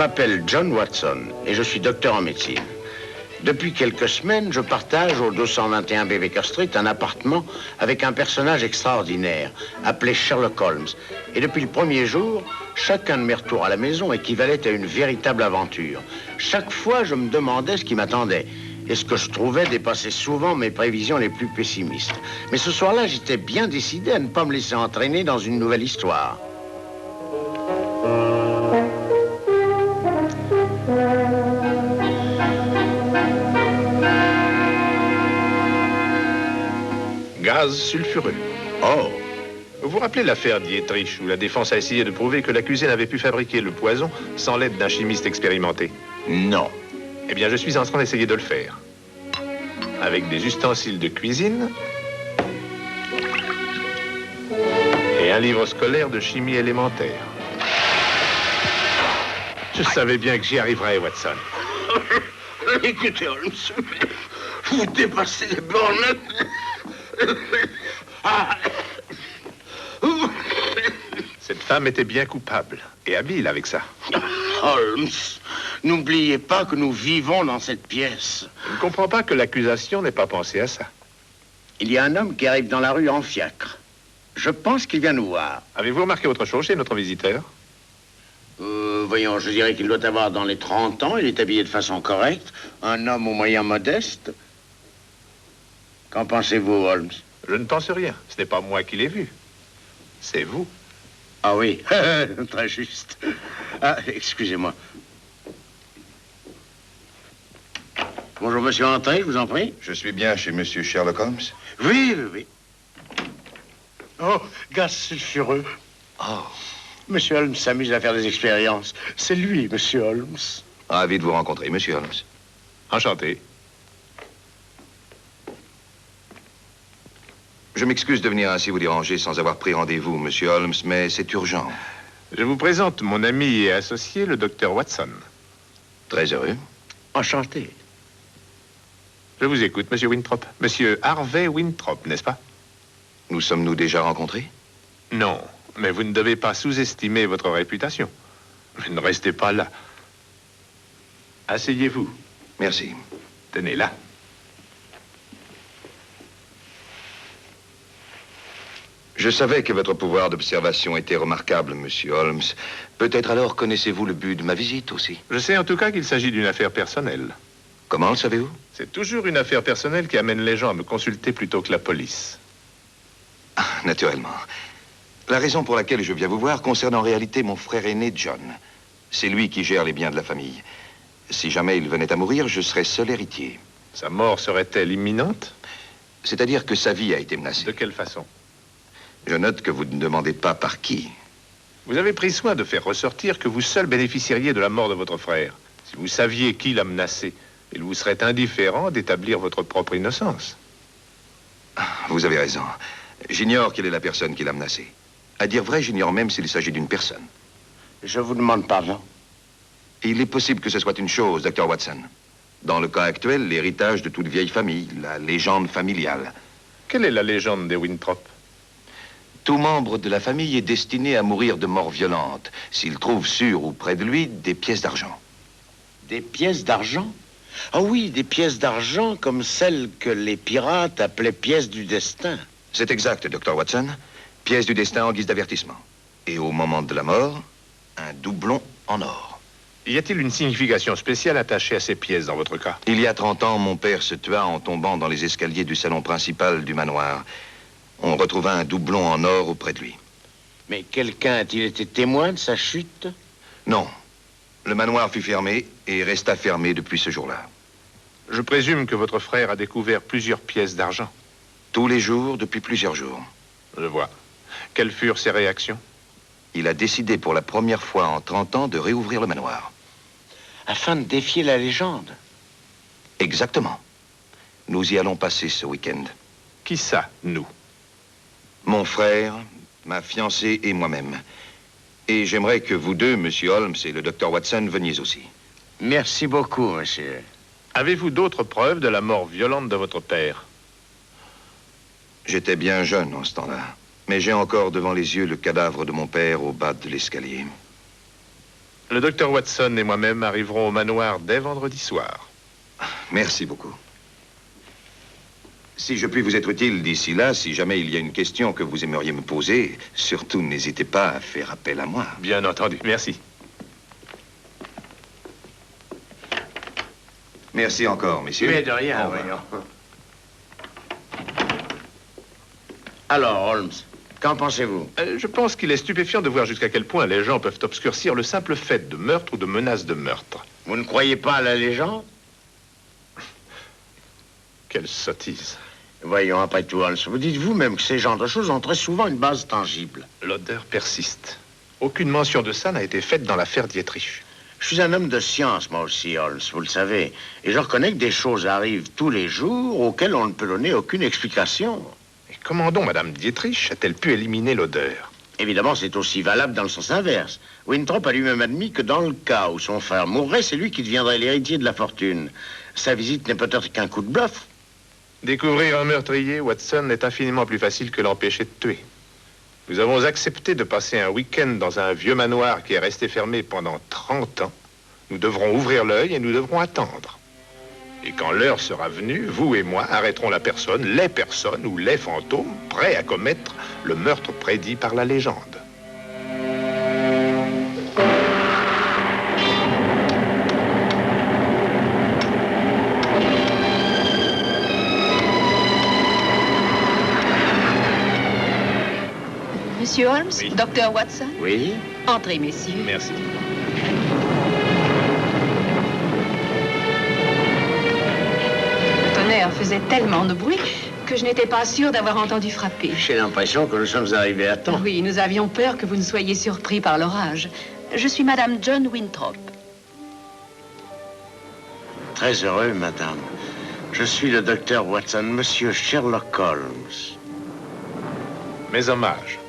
m'appelle John Watson et je suis docteur en médecine. Depuis quelques semaines, je partage au 221 B Baker Street un appartement avec un personnage extraordinaire appelé Sherlock Holmes. Et depuis le premier jour, chacun de mes retours à la maison équivalait à une véritable aventure. Chaque fois, je me demandais ce qui m'attendait. Et ce que je trouvais dépassait souvent mes prévisions les plus pessimistes. Mais ce soir-là, j'étais bien décidé à ne pas me laisser entraîner dans une nouvelle histoire. Gaz sulfureux. Oh! Vous vous rappelez l'affaire Dietrich, où la défense a essayé de prouver que l'accusé n'avait pu fabriquer le poison sans l'aide d'un chimiste expérimenté? Non. Eh bien, je suis en train d'essayer de le faire. Avec des ustensiles de cuisine et un livre scolaire de chimie élémentaire. Je savais bien que j'y arriverais, Watson. Écoutez, Holmes, vous dépassez les bornes. Cette femme était bien coupable et habile avec ça. Holmes, n'oubliez pas que nous vivons dans cette pièce. Je ne comprends pas que l'accusation n'ait pas pensé à ça. Il y a un homme qui arrive dans la rue en fiacre. Je pense qu'il vient nous voir. Avez-vous remarqué autre chose chez notre visiteur? Voyons, je dirais qu'il doit avoir dans les 30 ans. Il est habillé de façon correcte. Un homme aux moyens modestes. Qu'en pensez-vous, Holmes? Je ne pense rien. Ce n'est pas moi qui l'ai vu. C'est vous. Ah oui, très juste. Ah, excusez-moi. Bonjour, monsieur, entrez, je vous en prie. Je suis bien chez monsieur Sherlock Holmes. Oui, oui, oui. Oh, gaz sulfureux. Oh. Monsieur Holmes s'amuse à faire des expériences. C'est lui, monsieur Holmes. Ravi de vous rencontrer, monsieur Holmes. Enchanté. Je m'excuse de venir ainsi vous déranger sans avoir pris rendez-vous, monsieur Holmes, mais c'est urgent. Je vous présente mon ami et associé, le docteur Watson. Très heureux. Enchanté. Je vous écoute, monsieur Winthrop. Monsieur Harvey Winthrop, n'est-ce pas? Nous sommes-nous déjà rencontrés? Non, mais vous ne devez pas sous-estimer votre réputation. Mais ne restez pas là. Asseyez-vous. Merci. Tenez là. Je savais que votre pouvoir d'observation était remarquable, monsieur Holmes. Peut-être alors connaissez-vous le but de ma visite aussi? Je sais en tout cas qu'il s'agit d'une affaire personnelle. Comment le savez-vous? C'est toujours une affaire personnelle qui amène les gens à me consulter plutôt que la police. Ah, naturellement. La raison pour laquelle je viens vous voir concerne en réalité mon frère aîné, John. C'est lui qui gère les biens de la famille. Si jamais il venait à mourir, je serais seul héritier. Sa mort serait-elle imminente? C'est-à-dire que sa vie a été menacée. De quelle façon? Je note que vous ne demandez pas par qui. Vous avez pris soin de faire ressortir que vous seul bénéficieriez de la mort de votre frère. Si vous saviez qui l'a menacé, il vous serait indifférent d'établir votre propre innocence. Vous avez raison. J'ignore quelle est la personne qui l'a menacé. À dire vrai, j'ignore même s'il s'agit d'une personne. Je vous demande pardon. Il est possible que ce soit une chose, Dr. Watson. Dans le cas actuel, l'héritage de toute vieille famille, la légende familiale. Quelle est la légende des Winthrop? Tout membre de la famille est destiné à mourir de mort violente s'il trouve sur ou près de lui des pièces d'argent. Des pièces d'argent? Ah oui, des pièces d'argent comme celles que les pirates appelaient pièces du destin. C'est exact, Dr. Watson. Pièces du destin en guise d'avertissement. Et au moment de la mort, un doublon en or. Y a-t-il une signification spéciale attachée à ces pièces dans votre cas? Il y a 30 ans, mon père se tua en tombant dans les escaliers du salon principal du manoir. On retrouva un doublon en or auprès de lui. Mais quelqu'un a-t-il été témoin de sa chute? Non. Le manoir fut fermé et resta fermé depuis ce jour-là. Je présume que votre frère a découvert plusieurs pièces d'argent. Tous les jours, depuis plusieurs jours. Je vois. Quelles furent ses réactions? Il a décidé pour la première fois en 30 ans de réouvrir le manoir. Afin de défier la légende? Exactement. Nous y allons passer ce week-end. Qui ça, nous? Mon frère, ma fiancée et moi-même. Et j'aimerais que vous deux, monsieur Holmes et le docteur Watson, veniez aussi. Merci beaucoup, monsieur. Avez-vous d'autres preuves de la mort violente de votre père? J'étais bien jeune en ce temps-là. Mais j'ai encore devant les yeux le cadavre de mon père au bas de l'escalier. Le docteur Watson et moi-même arriverons au manoir dès vendredi soir. Merci beaucoup. Si je puis vous être utile d'ici là, si jamais il y a une question que vous aimeriez me poser, surtout n'hésitez pas à faire appel à moi. Bien entendu, merci. Merci encore, messieurs. Mais de rien, Au revoir. voyons. Alors, Holmes, qu'en pensez-vous? Je pense qu'il est stupéfiant de voir jusqu'à quel point les gens peuvent obscurcir le simple fait de meurtre ou de menace de meurtre. Vous ne croyez pas à la légende? Quelle sottise. Voyons, après tout, Holmes, vous dites vous-même que ces genres de choses ont très souvent une base tangible. L'odeur persiste. Aucune mention de ça n'a été faite dans l'affaire Dietrich. Je suis un homme de science, moi aussi, Holmes, vous le savez. Et je reconnais que des choses arrivent tous les jours auxquelles on ne peut donner aucune explication. Et comment donc Madame Dietrich a-t-elle pu éliminer l'odeur? Évidemment, c'est aussi valable dans le sens inverse. Winthrop a lui-même admis que dans le cas où son frère mourrait, c'est lui qui deviendrait l'héritier de la fortune. Sa visite n'est peut-être qu'un coup de bluff. Découvrir un meurtrier, Watson, est infiniment plus facile que l'empêcher de tuer. Nous avons accepté de passer un week-end dans un vieux manoir qui est resté fermé pendant 30 ans. Nous devrons ouvrir l'œil et nous devrons attendre. Et quand l'heure sera venue, vous et moi arrêterons la personne, les personnes ou les fantômes prêts à commettre le meurtre prédit par la légende. Monsieur Holmes, Oui. Docteur Watson, Oui? entrez, messieurs. Merci. Le tonnerre faisait tellement de bruit que je n'étais pas sûre d'avoir entendu frapper. J'ai l'impression que nous sommes arrivés à temps. Oui, nous avions peur que vous ne soyez surpris par l'orage. Je suis Madame John Winthrop. Très heureux, madame. Je suis le docteur Watson, monsieur Sherlock Holmes. Mes hommages.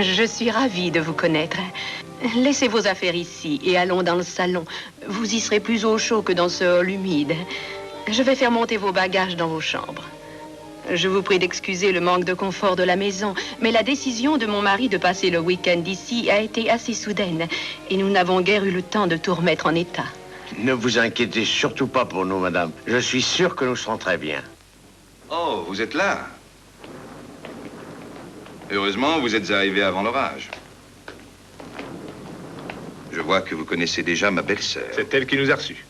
Je suis ravie de vous connaître. Laissez vos affaires ici et allons dans le salon. Vous y serez plus au chaud que dans ce hall humide. Je vais faire monter vos bagages dans vos chambres. Je vous prie d'excuser le manque de confort de la maison, mais la décision de mon mari de passer le week-end ici a été assez soudaine et nous n'avons guère eu le temps de tout remettre en état. Ne vous inquiétez surtout pas pour nous, madame. Je suis sûr que nous serons très bien. Oh, vous êtes là. Heureusement, vous êtes arrivé avant l'orage. Je vois que vous connaissez déjà ma belle-sœur. C'est elle qui nous a reçus.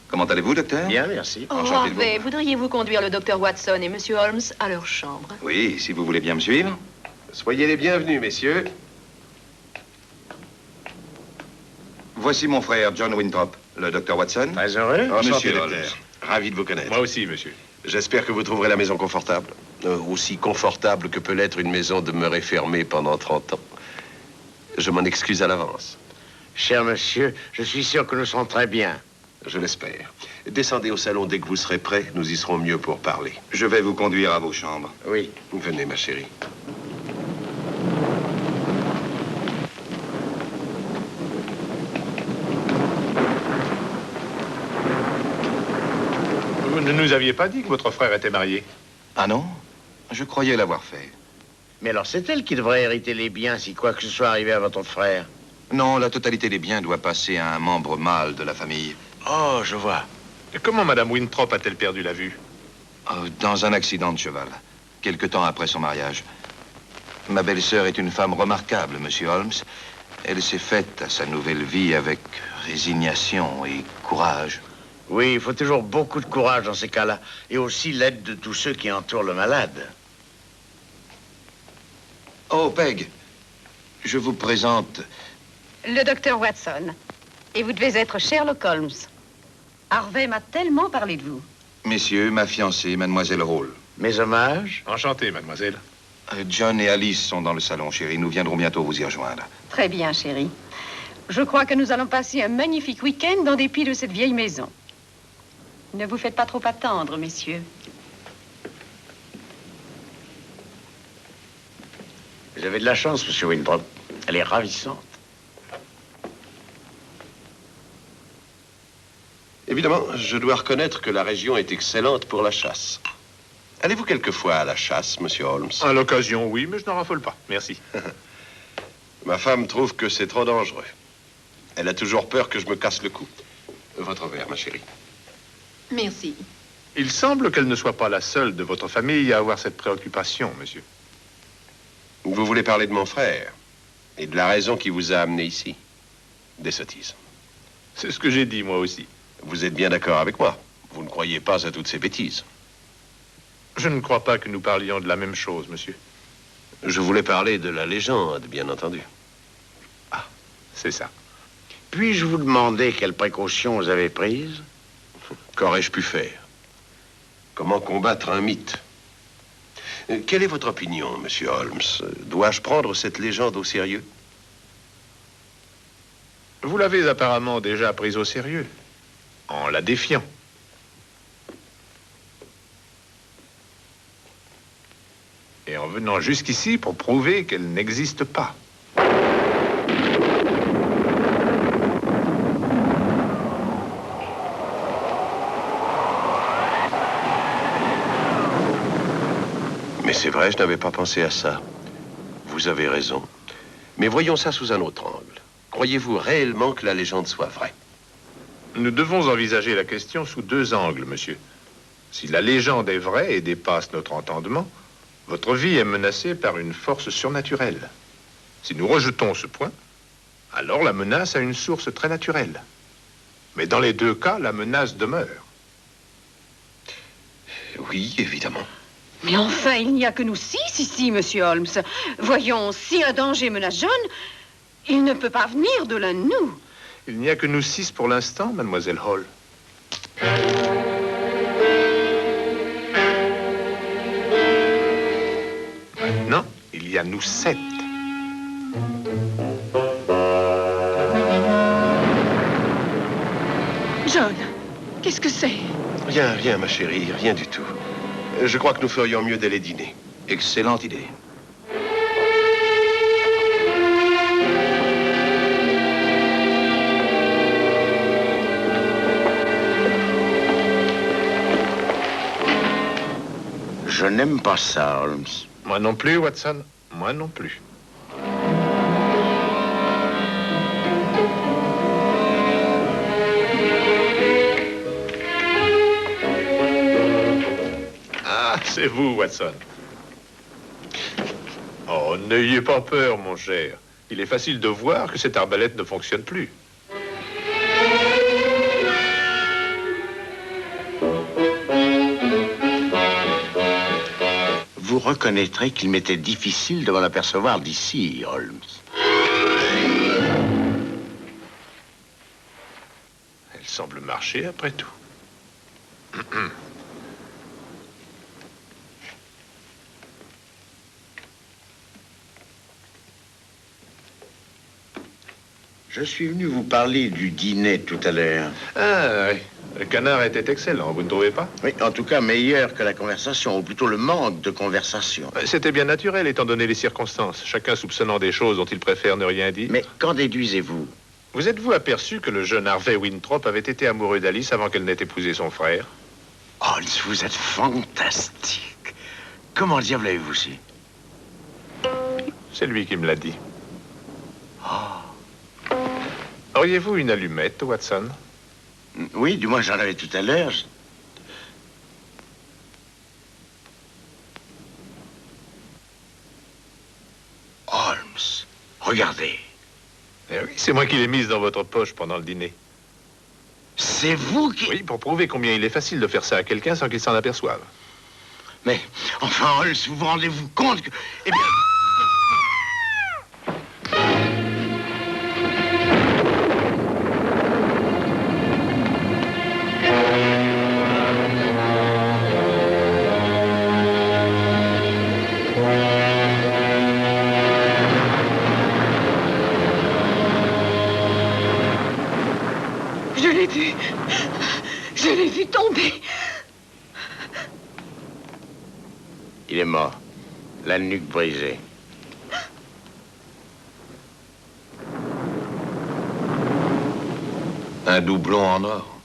Comment allez-vous, docteur? Bien, merci. Oh, Enchanté de vous Harvey, voir. voudriez-vous conduire le docteur Watson et Monsieur Holmes à leur chambre? Oui, si vous voulez bien me suivre. Soyez les bienvenus, messieurs. Voici mon frère, John Winthrop, le docteur Watson. Très heureux. Enchanté, Monsieur docteur. Holmes. Ravi de vous connaître. Moi aussi, monsieur. J'espère que vous trouverez la maison confortable. Aussi confortable que peut l'être une maison demeurée fermée pendant 30 ans. Je m'en excuse à l'avance. Cher monsieur, je suis sûr que nous serons très bien. Je l'espère. Descendez au salon dès que vous serez prêt. Nous y serons mieux pour parler. Je vais vous conduire à vos chambres. Oui. Venez, ma chérie. Vous ne nous aviez pas dit que votre frère était marié. Ah non? Je croyais l'avoir fait. Mais alors, c'est elle qui devrait hériter les biens si quoi que ce soit arrivé à votre frère. Non, la totalité des biens doit passer à un membre mâle de la famille. Oh, je vois. Et comment Madame Winthrop a-t-elle perdu la vue? Dans un accident de cheval, quelque temps après son mariage. Ma belle-sœur est une femme remarquable, monsieur Holmes. Elle s'est faite à sa nouvelle vie avec résignation et courage. Oui, il faut toujours beaucoup de courage dans ces cas-là. Et aussi l'aide de tous ceux qui entourent le malade. Oh, Peg, je vous présente... Le docteur Watson. Et vous devez être Sherlock Holmes. Harvey m'a tellement parlé de vous. Messieurs, ma fiancée, mademoiselle Hall. Mes hommages. Enchanté, mademoiselle. John et Alice sont dans le salon, chérie. Nous viendrons bientôt vous y rejoindre. Très bien, chérie. Je crois que nous allons passer un magnifique week-end dans dépit de cette vieille maison. Ne vous faites pas trop attendre, messieurs. Vous avez de la chance, monsieur Winthrop. Elle est ravissante. Évidemment, je dois reconnaître que la région est excellente pour la chasse. Allez-vous quelquefois à la chasse, monsieur Holmes? À l'occasion, oui, mais je n'en raffole pas. Merci. Ma femme trouve que c'est trop dangereux. Elle a toujours peur que je me casse le cou. Votre verre, ma chérie. Merci. Il semble qu'elle ne soit pas la seule de votre famille à avoir cette préoccupation, monsieur. Vous voulez parler de mon frère et de la raison qui vous a amené ici. Des sottises. C'est ce que j'ai dit, moi aussi. Vous êtes bien d'accord avec moi. Vous ne croyez pas à toutes ces bêtises. Je ne crois pas que nous parlions de la même chose, monsieur. Je voulais parler de la légende, bien entendu. Ah, c'est ça. Puis-je vous demander quelles précautions vous avez prises? Qu'aurais-je pu faire? Comment combattre un mythe? Quelle est votre opinion, monsieur Holmes? Dois-je prendre cette légende au sérieux? Vous l'avez apparemment déjà prise au sérieux, en la défiant. Et en venant jusqu'ici pour prouver qu'elle n'existe pas. Mais c'est vrai, je n'avais pas pensé à ça. Vous avez raison. Mais voyons ça sous un autre angle. Croyez-vous réellement que la légende soit vraie? Nous devons envisager la question sous deux angles, monsieur. Si la légende est vraie et dépasse notre entendement, votre vie est menacée par une force surnaturelle. Si nous rejetons ce point, alors la menace a une source très naturelle. Mais dans les deux cas, la menace demeure. Oui, évidemment. Mais enfin, il n'y a que nous 6 ici, monsieur Holmes. Voyons, si un danger menace John, il ne peut pas venir de l'un de nous. Il n'y a que nous 6 pour l'instant, mademoiselle Hall. Maintenant, il y a nous 7. John, qu'est-ce que c'est? Rien, rien, ma chérie, rien du tout. Je crois que nous ferions mieux d'aller dîner. Excellente idée. Je n'aime pas ça, Holmes. Moi non plus, Watson. Moi non plus. Ah, c'est vous, Watson. Oh, n'ayez pas peur, mon cher. Il est facile de voir que cette arbalète ne fonctionne plus. Vous reconnaîtrez qu'il m'était difficile de m'en apercevoir d'ici, Holmes. Elle semble marcher après tout. Je suis venu vous parler du dîner tout à l'heure. Ah, oui. Le canard était excellent, vous ne trouvez pas? Oui, en tout cas meilleur que la conversation, ou plutôt le manque de conversation. C'était bien naturel, étant donné les circonstances. Chacun soupçonnant des choses dont il préfère ne rien dire. Mais qu'en déduisez-vous? Vous êtes-vous aperçu que le jeune Harvey Winthrop avait été amoureux d'Alice avant qu'elle n'ait épousé son frère? Holmes, vous êtes fantastique. Comment diable avez-vous su? C'est lui qui me l'a dit. Auriez-vous une allumette, Watson? Oui, du moins j'en avais tout à l'heure. Holmes, regardez. Eh oui, c'est moi qui l'ai mise dans votre poche pendant le dîner. C'est vous qui... Oui, pour prouver combien il est facile de faire ça à quelqu'un sans qu'il s'en aperçoive. Mais, enfin, Holmes, vous rendez-vous compte que... Eh bien... Je l'ai vu tomber. Il est mort. La nuque brisée. Un doublon en or.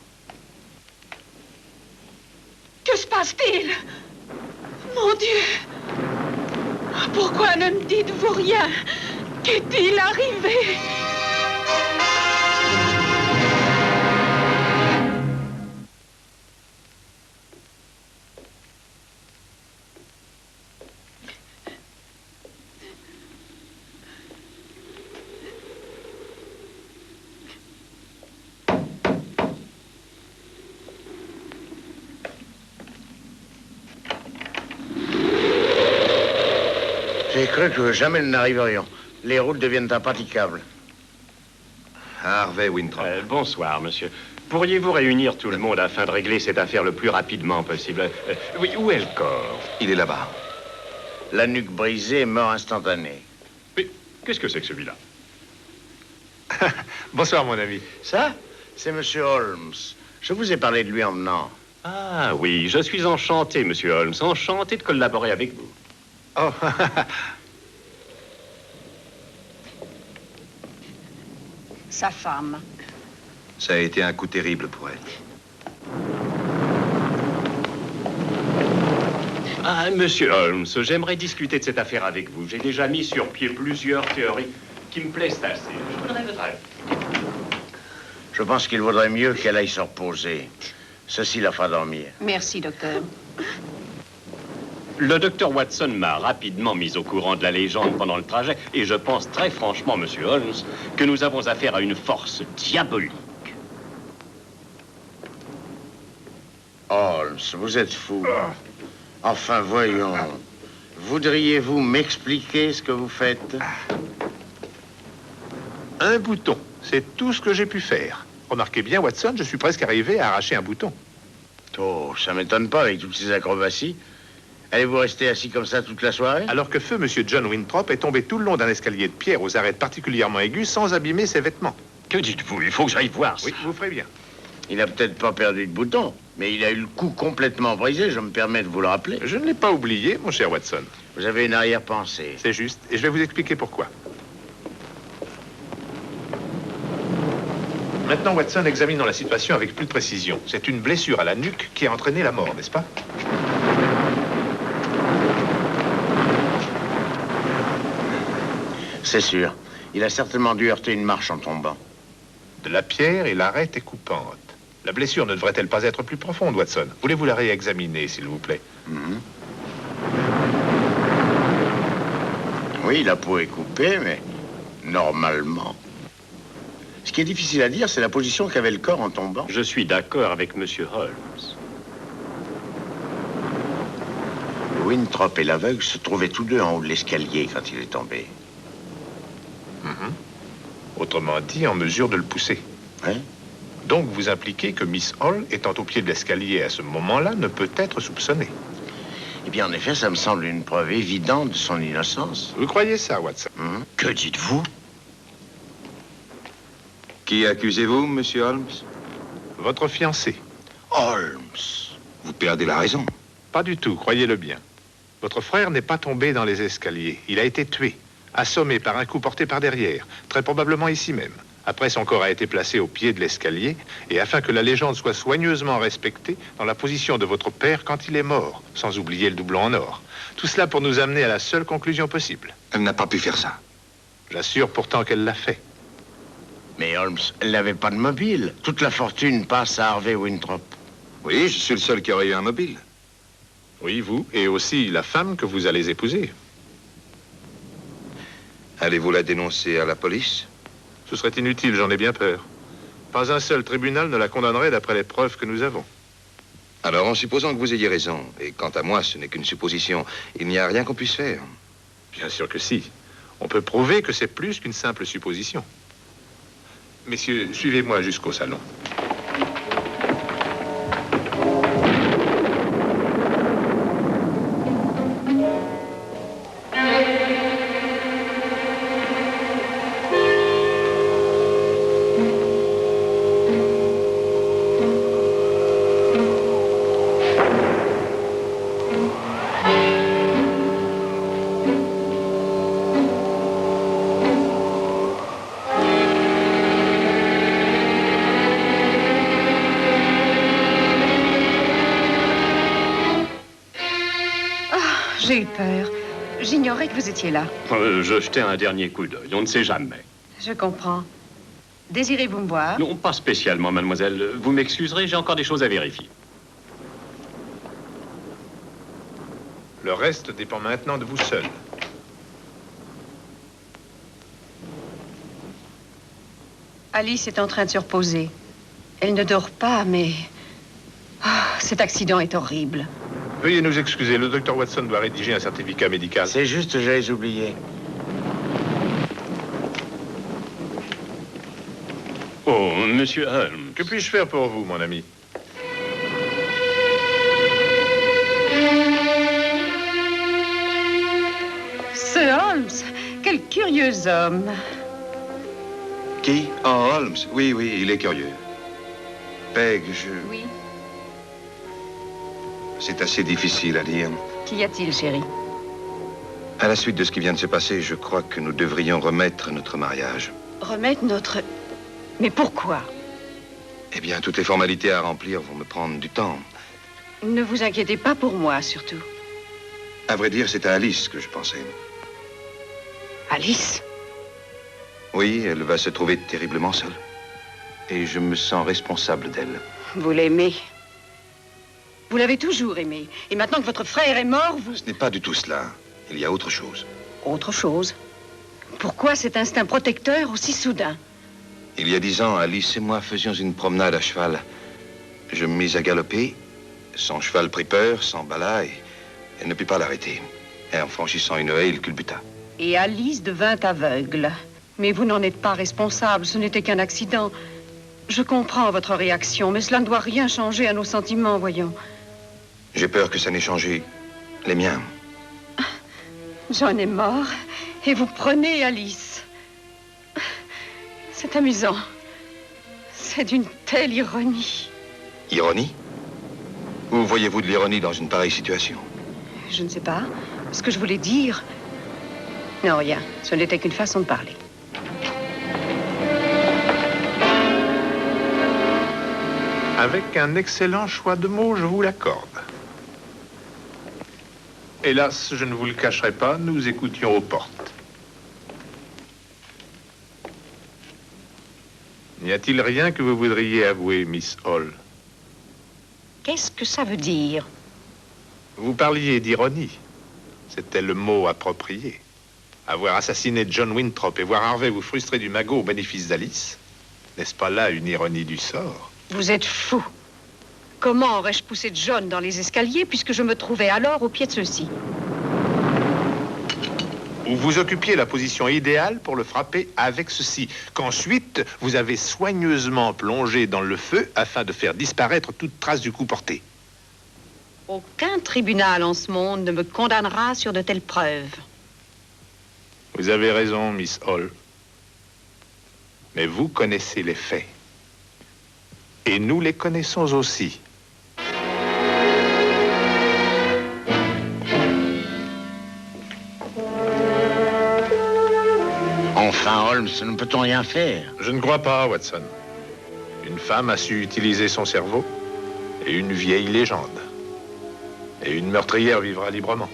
Que se passe-t-il? Mon Dieu! Pourquoi ne me dites-vous rien? Qu'est-il arrivé? J'ai cru que jamais nous n'arriverions. Les routes deviennent impraticables. Harvey Winthrop. Bonsoir, monsieur. Pourriez-vous réunir tout le monde afin de régler cette affaire le plus rapidement possible? Oui, où est le corps? Il est là-bas. La nuque brisée, mort instantanée. Mais qu'est-ce que c'est que celui-là? Bonsoir, mon ami. Ça, c'est Monsieur Holmes. Je vous ai parlé de lui en venant. Ah oui, je suis enchanté, monsieur Holmes. Enchanté de collaborer avec vous. Oh, Sa femme. Ça a été un coup terrible pour elle. Ah, monsieur Holmes, j'aimerais discuter de cette affaire avec vous. J'ai déjà mis sur pied plusieurs théories qui me plaisent assez. Je voudrais votre avis. Je pense qu'il vaudrait mieux qu'elle aille se reposer. Ceci la fera dormir. Merci, docteur. Le docteur Watson m'a rapidement mis au courant de la légende pendant le trajet, et je pense très franchement, monsieur Holmes, que nous avons affaire à une force diabolique. Holmes, vous êtes fou. Enfin, voyons. Voudriez-vous m'expliquer ce que vous faites? un bouton. C'est tout ce que j'ai pu faire. Remarquez bien, Watson, je suis presque arrivé à arracher un bouton. Oh, ça m'étonne pas avec toutes ces acrobaties. Allez-vous rester assis comme ça toute la soirée? Alors que feu Monsieur John Winthrop est tombé tout le long d'un escalier de pierre aux arêtes particulièrement aigus sans abîmer ses vêtements. Que dites-vous? Il faut que j'aille voir ça. Oui, vous ferez bien. Il n'a peut-être pas perdu de bouton, mais il a eu le cou complètement brisé, je me permets de vous le rappeler. Je ne l'ai pas oublié, mon cher Watson. Vous avez une arrière-pensée. C'est juste, et je vais vous expliquer pourquoi. Maintenant, Watson, examinons la situation avec plus de précision. C'est une blessure à la nuque qui a entraîné la mort, n'est-ce pas? C'est sûr. Il a certainement dû heurter une marche en tombant. De la pierre et l'arête est coupante. La blessure ne devrait-elle pas être plus profonde, Watson? Voulez-vous la réexaminer, s'il vous plaît? Oui, la peau est coupée, mais normalement. Ce qui est difficile à dire, c'est la position qu'avait le corps en tombant. Je suis d'accord avec monsieur Holmes. Winthrop et l'aveugle se trouvaient tous deux en haut de l'escalier quand il est tombé. Autrement dit, en mesure de le pousser. Hein? Donc, vous impliquez que Miss Hall, étant au pied de l'escalier à ce moment-là, ne peut être soupçonnée. Eh bien, en effet, ça me semble une preuve évidente de son innocence. Vous croyez ça, Watson? Que dites-vous? Qui accusez-vous, Monsieur Holmes? Votre fiancé. Holmes. Vous perdez la raison. Pas du tout, croyez-le bien. Votre frère n'est pas tombé dans les escaliers. Il a été tué, assommé par un coup porté par derrière, très probablement ici même. Après, son corps a été placé au pied de l'escalier, et afin que la légende soit soigneusement respectée, dans la position de votre père quand il est mort, sans oublier le doublon en or. Tout cela pour nous amener à la seule conclusion possible. Elle n'a pas pu faire ça. J'assure pourtant qu'elle l'a fait. Mais Holmes, elle n'avait pas de mobile. Toute la fortune passe à Harvey Winthrop. Oui, je suis le seul qui aurait eu un mobile. Oui, vous, et aussi la femme que vous allez épouser. Allez-vous la dénoncer à la police? Ce serait inutile, j'en ai bien peur. Pas un seul tribunal ne la condamnerait d'après les preuves que nous avons. Alors, en supposant que vous ayez raison, et quant à moi, ce n'est qu'une supposition, il n'y a rien qu'on puisse faire. Bien sûr que si. On peut prouver que c'est plus qu'une simple supposition. Messieurs, suivez-moi jusqu'au salon. J'ai eu peur. J'ignorais que vous étiez là. Je jetais un dernier coup d'œil, on ne sait jamais. Je comprends. Désirez-vous me voir? Non, pas spécialement, mademoiselle. Vous m'excuserez, j'ai encore des choses à vérifier. Le reste dépend maintenant de vous seul. Alice est en train de se reposer. Elle ne dort pas, mais... cet accident est horrible. Veuillez nous excuser, le docteur Watson doit rédiger un certificat médical. C'est juste, j'allais oublier. Oh, monsieur Holmes. Que puis-je faire pour vous, mon ami? Sir Holmes, quel curieux homme. Qui? Oh, Holmes. Oui, oui, il est curieux. Peg, Oui. C'est assez difficile à dire. Qu'y a-t-il, chérie? À la suite de ce qui vient de se passer, je crois que nous devrions remettre notre mariage. Remettre notre... Mais pourquoi? Eh bien, toutes les formalités à remplir vont me prendre du temps. Ne vous inquiétez pas pour moi, surtout. À vrai dire, c'est à Alice que je pensais. Alice? Oui, elle va se trouver terriblement seule. Et je me sens responsable d'elle. Vous l'aimez. Vous l'avez toujours aimé. Et maintenant que votre frère est mort, vous... Ce n'est pas du tout cela. Il y a autre chose. Autre chose? Pourquoi cet instinct protecteur aussi soudain? Il y a 10 ans, Alice et moi faisions une promenade à cheval. Je me mis à galoper. Son cheval prit peur, s'emballa et elle ne put pas l'arrêter. Et en franchissant une haie, il culbuta. Et Alice devint aveugle. Mais vous n'en êtes pas responsable, ce n'était qu'un accident. Je comprends votre réaction, mais cela ne doit rien changer à nos sentiments, voyons. J'ai peur que ça n'ait changé les miens. John est mort, et vous prenez Alice. C'est amusant. C'est d'une telle ironie. Ironie? Où voyez-vous de l'ironie dans une pareille situation? Je ne sais pas. Ce que je voulais dire... Non, rien. Ce n'était qu'une façon de parler. Avec un excellent choix de mots, je vous l'accorde. Hélas, je ne vous le cacherai pas, nous écoutions aux portes. N'y a-t-il rien que vous voudriez avouer, Miss Hall? Qu'est-ce que ça veut dire? Vous parliez d'ironie. C'était le mot approprié. Avoir assassiné John Winthrop et voir Harvey vous frustrer du magot au bénéfice d'Alice, n'est-ce pas là une ironie du sort? Vous êtes fou. Comment aurais-je poussé John dans les escaliers puisque je me trouvais alors au pied de ceux-ci? Où vous occupiez la position idéale pour le frapper avec ceci, qu'ensuite vous avez soigneusement plongé dans le feu afin de faire disparaître toute trace du coup porté. Aucun tribunal en ce monde ne me condamnera sur de telles preuves. Vous avez raison, Miss Hall. Mais vous connaissez les faits. Et nous les connaissons aussi. Enfin, Holmes, ne peut-on rien faire? Je ne crois pas, Watson. Une femme a su utiliser son cerveau et une vieille légende. Et une meurtrière vivra librement.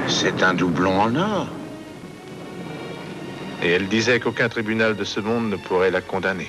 C'est un doublon en or. Et elle disait qu'aucun tribunal de ce monde ne pourrait la condamner.